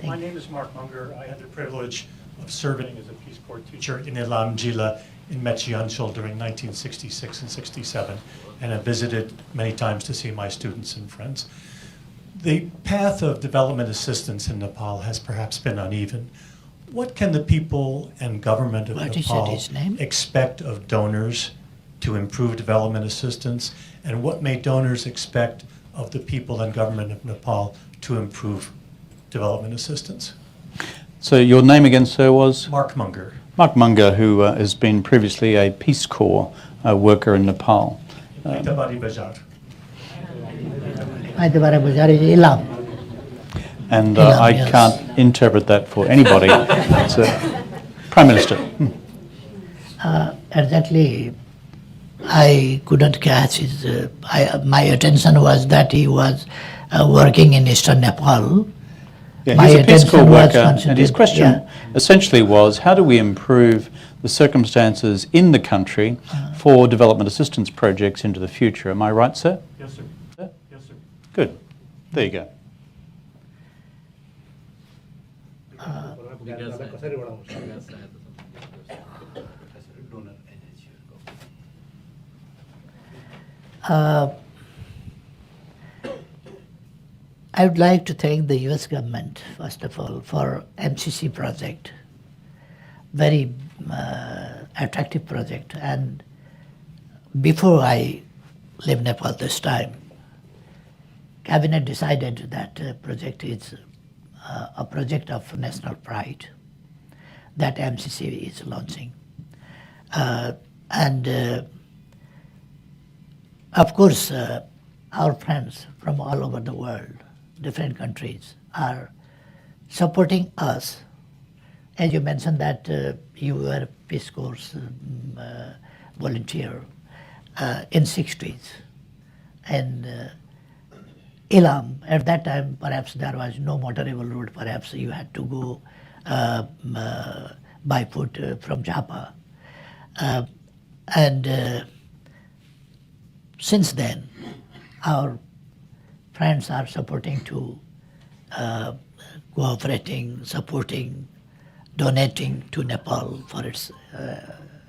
My name is Mark Munger. I had the privilege of serving as a Peace Corps teacher in Ilam Jila in Mechianchal during 1966 and 67, and have visited many times to see my students and friends. The path of development assistance in Nepal has perhaps been uneven. What can the people and government of Nepal expect of donors to improve development assistance, and what may donors expect of the people and government of Nepal to improve development assistance? So your name again, sir, was? Mark Munger. Mark Munger, who has been previously a Peace Corps worker in Nepal. Hyderabad Bazaar. Hyderabad Bazaar is Ilam. And I can't interpret that for anybody. So, Prime Minister. Exactly, I couldn't catch his. My attention was that he was working in Eastern Nepal. Yeah, he's a Peace Corps worker, and his question essentially was, how do we improve the circumstances in the country for development assistance projects into the future? Am I right, sir? Yes, sir. Yes, sir. Good. There you go. I would like to thank the US government, first of all, for MCC project. Very attractive project. And before I left Nepal this time, Cabinet decided that project is a project of national pride that MCC is launching. Of course, our friends from all over the world, different countries, are supporting us. As you mentioned that you were a Peace Corps volunteer in 60s. And Ilam, at that time, perhaps there was no motorable road. Perhaps you had to go by foot from Japa. Since then, our friends are supporting to cooperating, supporting, donating to Nepal for its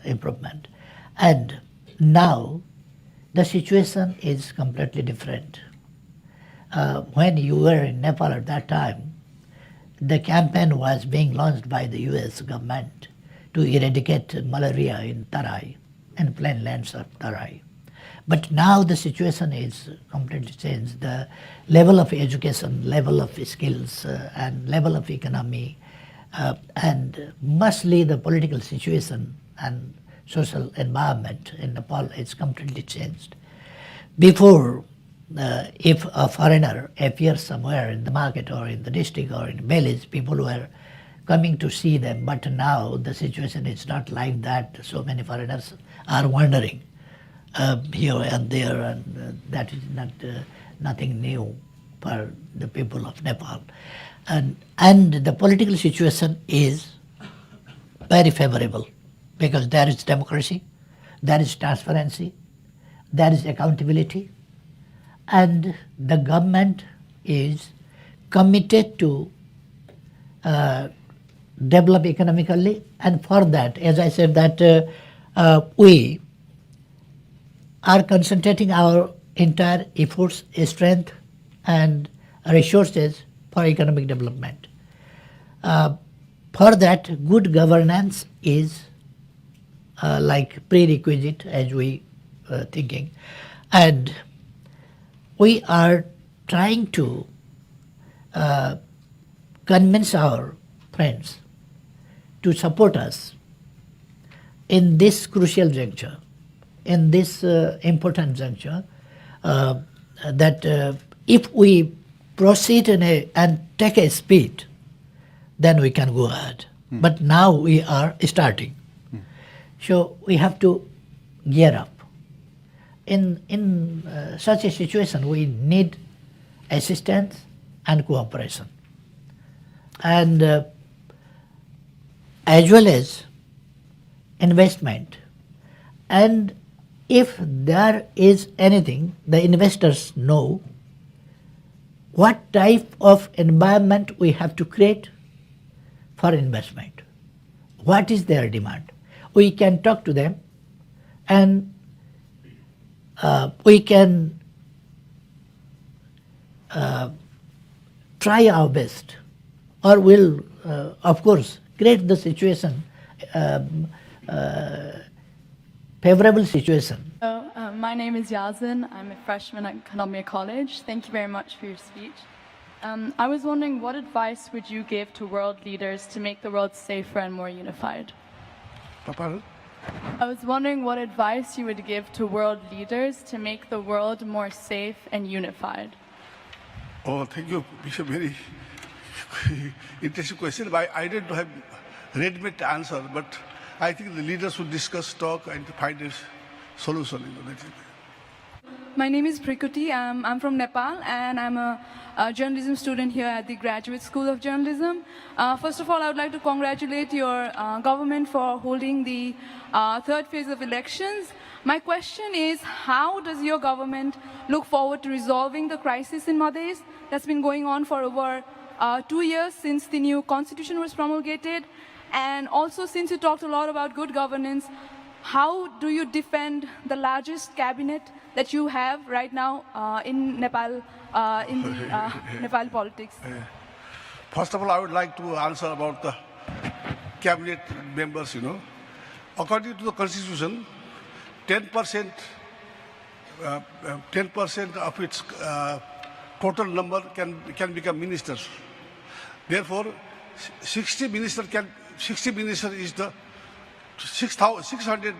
improvement. And now the situation is completely different. When you were in Nepal at that time, the campaign was being launched by the US government to eradicate malaria in Tarai, in plain lands of Tarai. But now the situation is completely changed. The level of education, level of skills, and level of economy, and mostly the political situation and social environment in Nepal is completely changed. Before, if a foreigner appears somewhere in the market or in the district or in village, people were coming to see them. But now the situation is not like that. So many foreigners are wandering here and there, and that is nothing new for the people of Nepal. And the political situation is very favorable because there is democracy, there is transparency, there is accountability, and the government is committed to develop economically. And for that, as I said, that we are concentrating our entire efforts, strength, and resources for economic development. For that, good governance is like prerequisite as we thinking. And we are trying to convince our friends to support us in this crucial juncture, in this important juncture, that if we proceed and take a speed, then we can go ahead. But now we are starting. So we have to gear up. In such a situation, we need assistance and cooperation. And as well as investment. And if there is anything, the investors know what type of environment we have to create for investment. What is their demand? We can talk to them, and we can try our best, or will, of course, create the situation, favorable situation. My name is Yazin. I'm a freshman at Columbia College. Thank you very much for your speech. I was wondering, what advice would you give to world leaders to make the world safer and more unified? Papa? I was wondering what advice you would give to world leaders to make the world more safe and unified. Oh, thank you. It's a very interesting question. I didn't have ready-made answer, but I think the leaders should discuss, talk, and find a solution. That's it. My name is Prikuti. I'm from Nepal, and I'm a journalism student here at the Graduate School of Journalism. First of all, I would like to congratulate your government for holding the third phase of elections. My question is, how does your government look forward to resolving the crisis in Madhes that's been going on for over 2 years since the new constitution was promulgated? And also, since you talked a lot about good governance, how do you defend the largest cabinet that you have right now in Nepal, in the Nepal politics? First of all, I would like to answer about the cabinet members, According to the constitution, 10% of its total number can become ministers. Therefore, 60 minister is the 600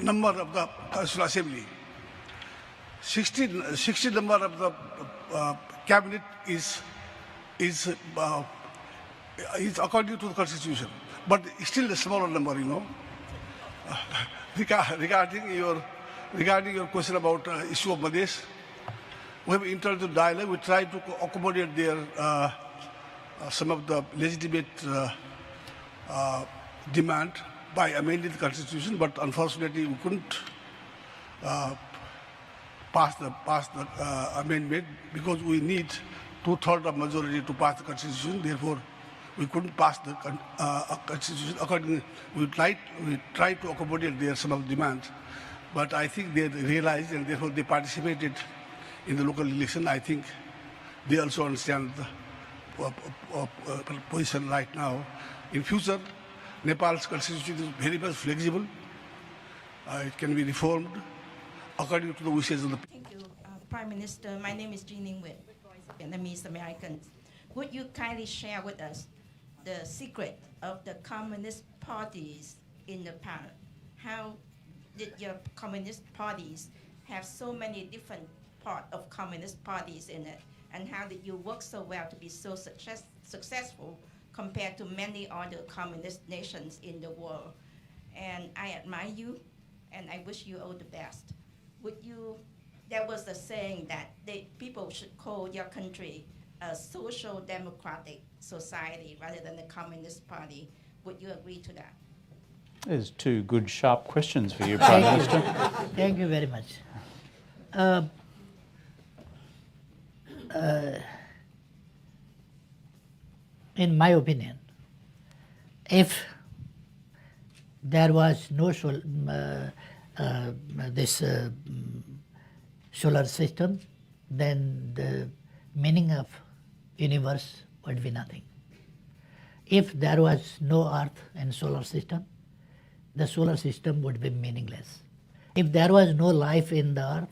number of the National Assembly. 60 number of the cabinet is according to the constitution, but still a smaller number, Regarding your question about issue of Madhes, we have entered into dialogue. We try to accommodate their some of the legitimate demand by amending the constitution, but unfortunately we couldn't pass the amendment because we need 2/3 of majority to pass the constitution. Therefore, we couldn't pass the constitution. Accordingly, we tried to accommodate their some of the demands, but I think they realized and therefore they participated in the local election. I think they also understand the position right now. In future, Nepal's constitution is very much flexible. It can be reformed according to the wishes of the people. Thank you, Prime Minister. My name is Jean Nguyen, Vietnamese Americans. Would you kindly share with us the secret of the communist parties in Nepal? How did your communist parties have so many different parts of communist parties in it? And how did you work so well to be so successful compared to many other communist nations in the world? And I admire you, and I wish you all the best. There was a saying that people should call your country a social democratic society rather than a communist party. Would you agree to that? There's two good, sharp questions for you, Prime Minister. Thank you very much. In my opinion, if there was no solar system, then the meaning of universe would be nothing. If there was no earth and solar system, the solar system would be meaningless. If there was no life in the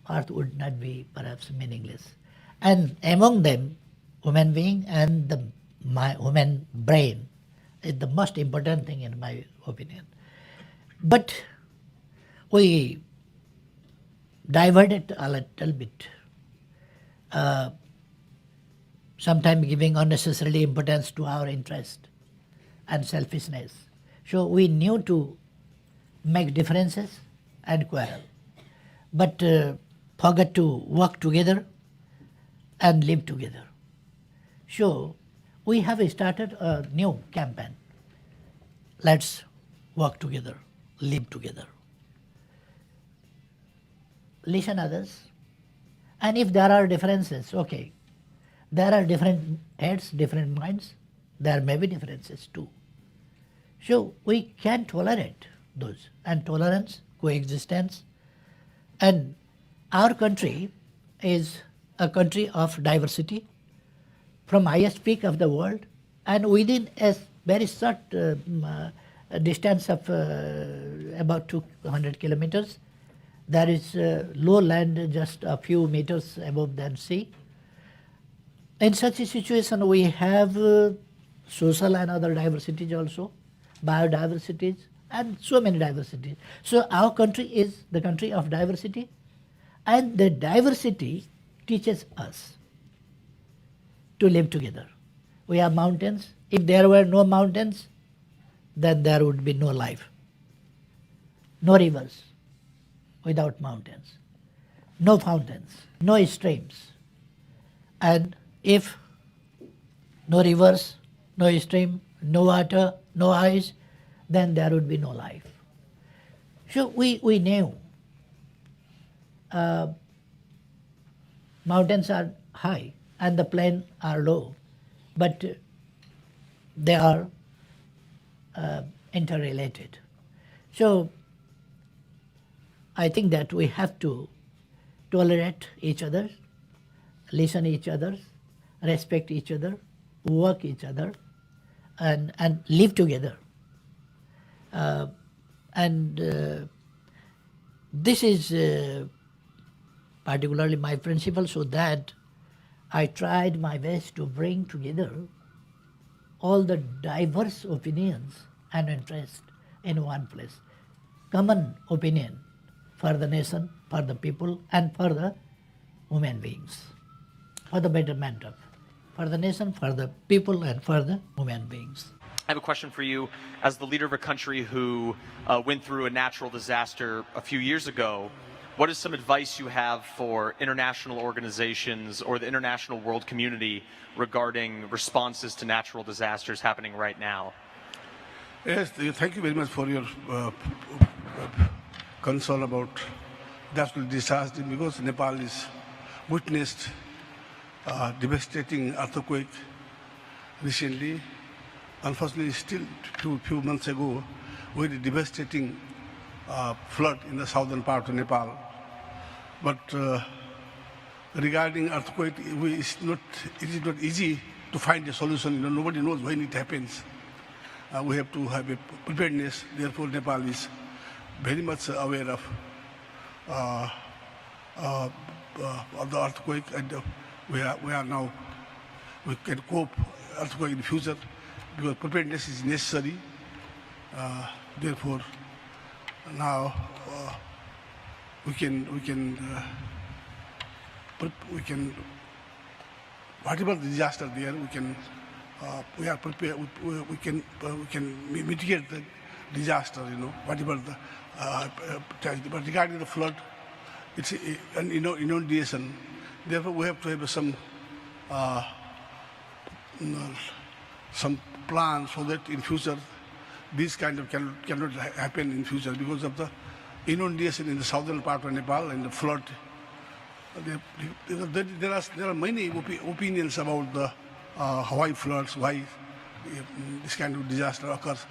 earth would not be perhaps meaningless. And among them, human being and the human brain is the most important thing in my opinion. But we diverted a little bit, sometimes giving unnecessarily importance to our interest and selfishness. So we knew to make differences and quarrel, but forgot to work together and live together. So we have started a new campaign. Let's work together, live together. Listen others, And if there are differences, okay, there are different heads, different minds, there may be differences too. So we can tolerate those, and tolerance, coexistence, and our country is a country of diversity from highest peak of the world, and within a very short distance of about 200 kilometers, there is low land just a few meters above the sea. In such a situation, we have social and other diversities also, biodiversities, and so many diversities. So our country is the country of diversity, and the diversity teaches us to live together. We have mountains. If there were no mountains, then there would be no life. No rivers without mountains. No fountains, no streams. And if no rivers, no stream, no water, no ice, then there would be no life. So we knew mountains are high and the plains are low, but they are interrelated. So I think that we have to tolerate each other, listen each other, respect each other, work each other, and live together. This is particularly my principle, so that I tried my best to bring together all the diverse opinions and interests in one place. Common opinion for the nation, for the people, and for the human beings, for the betterment of, for the nation, for the people, and for the human beings. I have a question for you. As the leader of a country who went through a natural disaster a few years ago, what is some advice you have for international organizations or the international world community regarding responses to natural disasters happening right now? Yes, thank you very much for your concern about natural disaster, because Nepal has witnessed devastating earthquake recently. Unfortunately, still a few months ago, we had a devastating flood in the southern part of Nepal. But regarding earthquake, it is not easy to find a solution. You know, nobody knows when it happens. We have to have a preparedness. Therefore, Nepal is very much aware of the earthquake, and we are now, we can cope earthquake in the future, because preparedness is necessary. Therefore, now we can whatever the disaster there, we are prepared. We can mitigate the disaster. You know, whatever the but regarding the flood, it's an inundation. Therefore, we have to have some plans so that in future this kind of cannot happen in future, because of the inundation in the southern part of Nepal and the flood. There are many opinions about the why floods, why this kind of disaster occurs.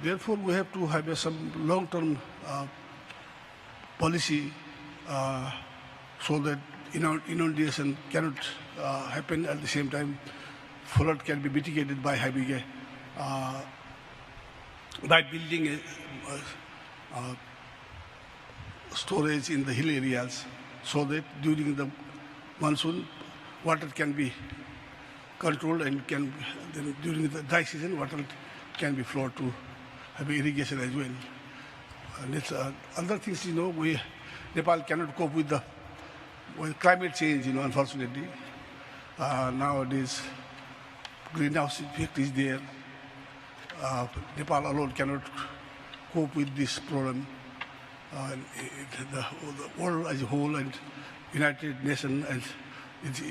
Therefore, we have to have some long-term policy so that inundation cannot happen. At the same time, flood can be mitigated by having by building a storage in the hill areas, so that during the monsoon, water can be controlled, and then during the dry season, water can be flowed to have irrigation as well. And it's, other things, Nepal cannot cope with climate change, unfortunately. Nowadays, greenhouse effect is there. Nepal alone cannot cope with this problem. The world as a whole, and United Nations and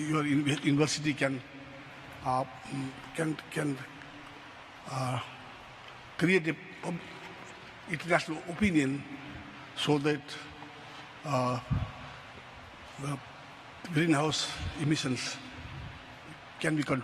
your university can create a international opinion, so that the greenhouse emissions can be controlled.